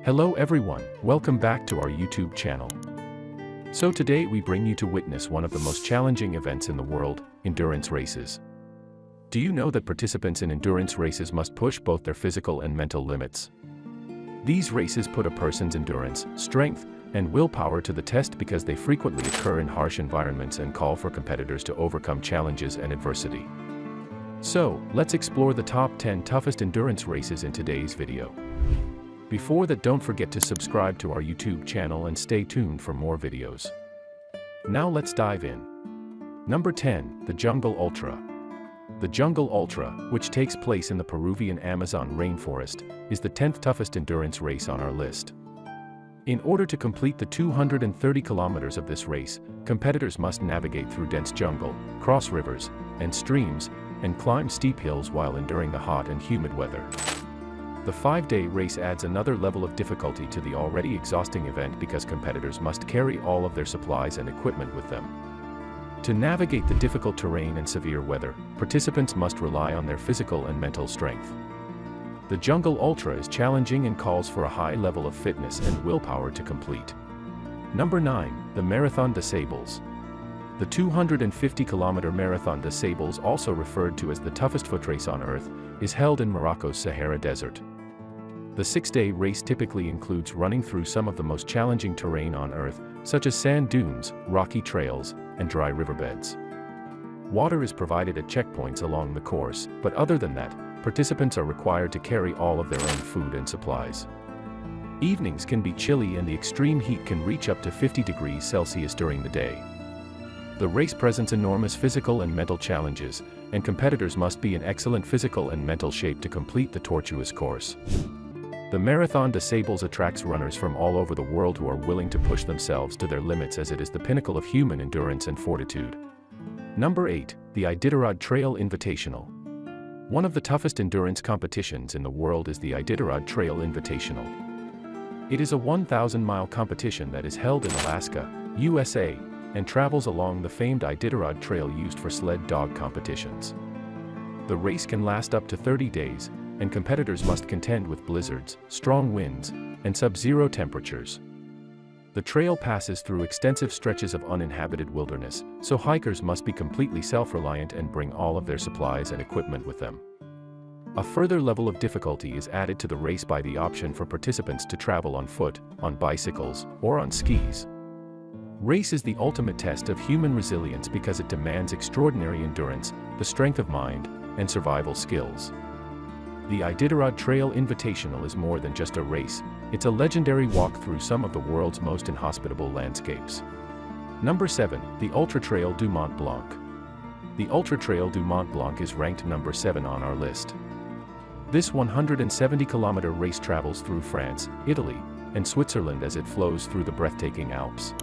Hello everyone, welcome back to our YouTube channel. So today we bring you to witness one of the most challenging events in the world, endurance races. Do you know that participants in endurance races must push both their physical and mental limits? These races put a person's endurance, strength, and willpower to the test because they frequently occur in harsh environments and call for competitors to overcome challenges and adversity. So, let's explore the top 10 toughest endurance races in today's video. Before that, don't forget to subscribe to our YouTube channel and stay tuned for more videos. Now let's dive in. Number 10, the Jungle Ultra. The Jungle Ultra, which takes place in the Peruvian Amazon rainforest, is the 10th toughest endurance race on our list. In order to complete the 230 kilometers of this race, competitors must navigate through dense jungle, cross rivers and streams, and climb steep hills while enduring the hot and humid weather. The 5-day race adds another level of difficulty to the already exhausting event because competitors must carry all of their supplies and equipment with them. To navigate the difficult terrain and severe weather, participants must rely on their physical and mental strength. The Jungle Ultra is challenging and calls for a high level of fitness and willpower to complete. Number 9, the Marathon des Sables. The 250-kilometer Marathon des Sables, also referred to as the toughest foot race on Earth, is held in Morocco's Sahara Desert. The 6-day race typically includes running through some of the most challenging terrain on Earth, such as sand dunes, rocky trails, and dry riverbeds. Water is provided at checkpoints along the course, but other than that, participants are required to carry all of their own food and supplies. Evenings can be chilly and the extreme heat can reach up to 50 degrees Celsius during the day. The race presents enormous physical and mental challenges, and competitors must be in excellent physical and mental shape to complete the tortuous course. The Marathon des Sables attracts runners from all over the world who are willing to push themselves to their limits, as it is the pinnacle of human endurance and fortitude. Number 8, the Iditarod Trail Invitational. One of the toughest endurance competitions in the world is the Iditarod Trail Invitational. It is a 1,000-mile competition that is held in Alaska, USA, and travels along the famed Iditarod Trail used for sled dog competitions. The race can last up to 30 days, and competitors must contend with blizzards, strong winds, and sub-zero temperatures. The trail passes through extensive stretches of uninhabited wilderness, so hikers must be completely self-reliant and bring all of their supplies and equipment with them. A further level of difficulty is added to the race by the option for participants to travel on foot, on bicycles, or on skis. Race is the ultimate test of human resilience because it demands extraordinary endurance, the strength of mind, and survival skills. The Iditarod Trail Invitational is more than just a race, it's a legendary walk through some of the world's most inhospitable landscapes. Number 7, the Ultra Trail du Mont Blanc. The Ultra Trail du Mont Blanc is ranked number 7 on our list. This 170-kilometer race travels through France, Italy, and Switzerland as it flows through the breathtaking Alps.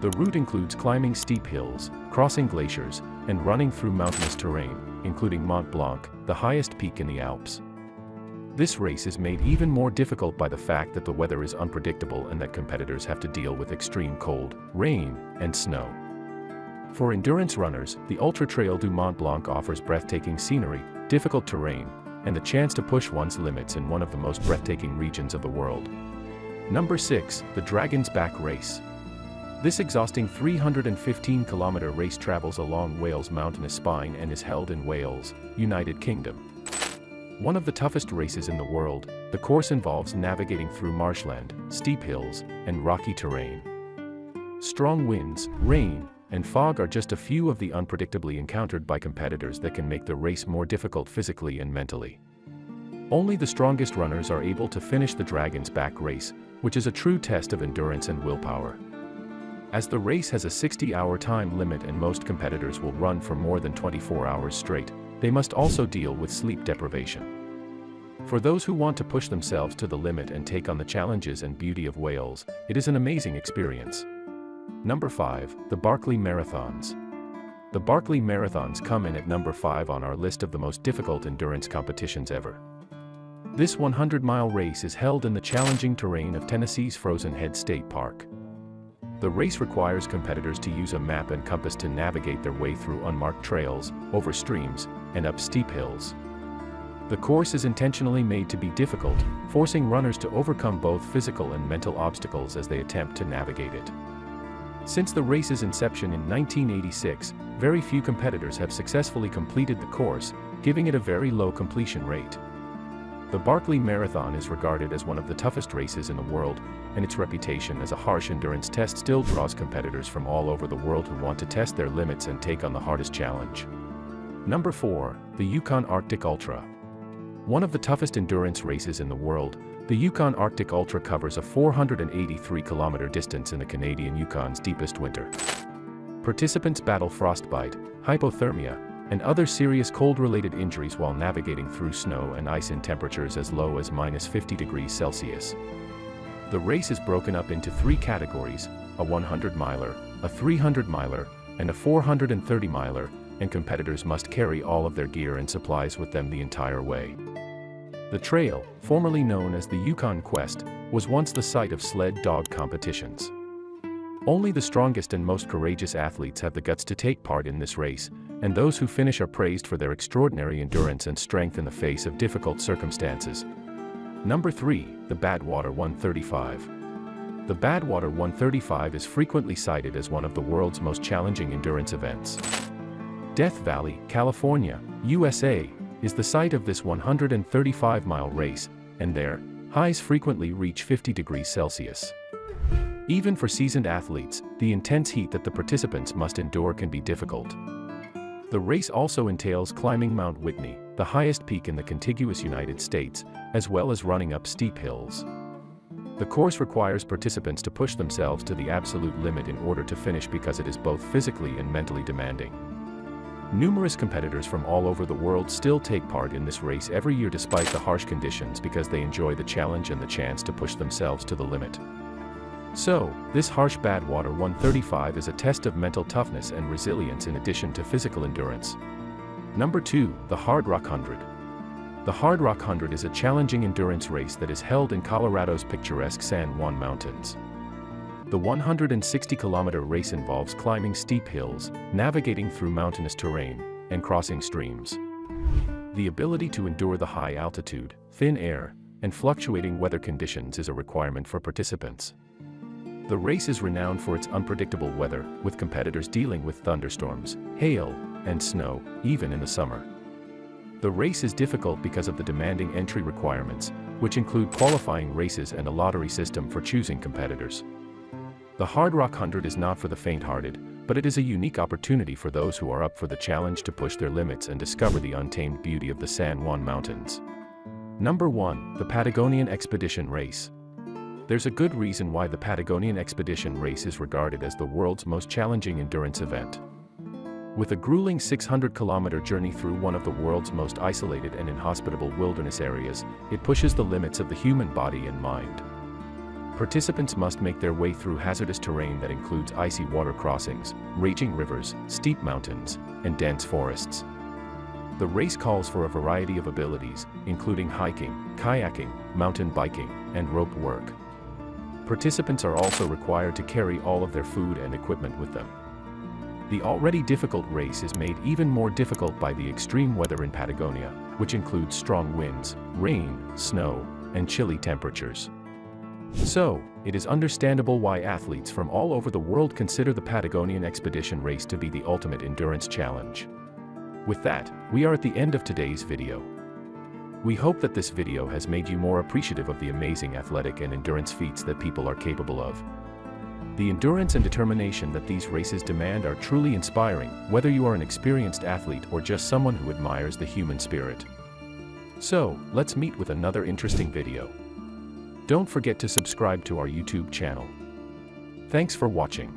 The route includes climbing steep hills, crossing glaciers, and running through mountainous terrain, including Mont Blanc, the highest peak in the Alps. This race is made even more difficult by the fact that the weather is unpredictable and that competitors have to deal with extreme cold, rain, and snow. For endurance runners, the Ultra Trail du Mont Blanc offers breathtaking scenery, difficult terrain, and the chance to push one's limits in one of the most breathtaking regions of the world. Number 6, the Dragon's Back Race. This exhausting 315-kilometer race travels along Wales' mountainous spine and is held in Wales, United Kingdom. One of the toughest races in the world, the course involves navigating through marshland, steep hills, and rocky terrain. Strong winds, rain, and fog are just a few of the unpredictably encountered by competitors that can make the race more difficult physically and mentally. Only the strongest runners are able to finish the Dragon's Back Race, which is a true test of endurance and willpower. As the race has a 60-hour time limit and most competitors will run for more than 24 hours straight, they must also deal with sleep deprivation. For those who want to push themselves to the limit and take on the challenges and beauty of Wales, it is an amazing experience. Number 5, the Barkley Marathons. The Barkley Marathons come in at number 5 on our list of the most difficult endurance competitions ever. This 100-mile race is held in the challenging terrain of Tennessee's Frozen Head State Park. The race requires competitors to use a map and compass to navigate their way through unmarked trails, over streams, and up steep hills. The course is intentionally made to be difficult, forcing runners to overcome both physical and mental obstacles as they attempt to navigate it. Since the race's inception in 1986, very few competitors have successfully completed the course, giving it a very low completion rate. The Barkley Marathon is regarded as one of the toughest races in the world, and its reputation as a harsh endurance test still draws competitors from all over the world who want to test their limits and take on the hardest challenge. Number 4. The Yukon Arctic Ultra. One of the toughest endurance races in the world, the Yukon Arctic Ultra covers a 483-kilometer distance in the Canadian Yukon's deepest winter. Participants battle frostbite, hypothermia, and other serious cold-related injuries while navigating through snow and ice in temperatures as low as -50 degrees Celsius. The race is broken up into 3 categories, a 100-miler, a 300-miler, and a 430-miler, and competitors must carry all of their gear and supplies with them the entire way. The trail, formerly known as the Yukon Quest, was once the site of sled dog competitions. Only the strongest and most courageous athletes have the guts to take part in this race, and those who finish are praised for their extraordinary endurance and strength in the face of difficult circumstances. Number 3. The Badwater 135. The Badwater 135 is frequently cited as one of the world's most challenging endurance events. Death Valley, California, USA, is the site of this 135-mile race, and there, highs frequently reach 50 degrees Celsius. Even for seasoned athletes, the intense heat that the participants must endure can be difficult. The race also entails climbing Mount Whitney, the highest peak in the contiguous United States, as well as running up steep hills. The course requires participants to push themselves to the absolute limit in order to finish because it is both physically and mentally demanding. Numerous competitors from all over the world still take part in this race every year despite the harsh conditions because they enjoy the challenge and the chance to push themselves to the limit. So, this harsh Badwater 135 is a test of mental toughness and resilience in addition to physical endurance. Number 2. The Hard Rock 100. The Hard Rock 100 is a challenging endurance race that is held in Colorado's picturesque San Juan Mountains. The 160-kilometer race involves climbing steep hills, navigating through mountainous terrain, and crossing streams. The ability to endure the high altitude, thin air, and fluctuating weather conditions is a requirement for participants. The race is renowned for its unpredictable weather, with competitors dealing with thunderstorms, hail, and snow, even in the summer. The race is difficult because of the demanding entry requirements, which include qualifying races and a lottery system for choosing competitors. The Hard Rock 100 is not for the faint-hearted, but it is a unique opportunity for those who are up for the challenge to push their limits and discover the untamed beauty of the San Juan Mountains. Number 1. The Patagonian Expedition Race. There's a good reason why the Patagonian Expedition Race is regarded as the world's most challenging endurance event. With a grueling 600-kilometer journey through one of the world's most isolated and inhospitable wilderness areas, it pushes the limits of the human body and mind. Participants must make their way through hazardous terrain that includes icy water crossings, raging rivers, steep mountains, and dense forests. The race calls for a variety of abilities, including hiking, kayaking, mountain biking, and rope work. Participants are also required to carry all of their food and equipment with them. The already difficult race is made even more difficult by the extreme weather in Patagonia, which includes strong winds, rain, snow, and chilly temperatures. So, it is understandable why athletes from all over the world consider the Patagonian Expedition Race to be the ultimate endurance challenge. With that, we are at the end of today's video. We hope that this video has made you more appreciative of the amazing athletic and endurance feats that people are capable of. The endurance and determination that these races demand are truly inspiring, whether you are an experienced athlete or just someone who admires the human spirit. So, let's meet with another interesting video. Don't forget to subscribe to our YouTube channel. Thanks for watching.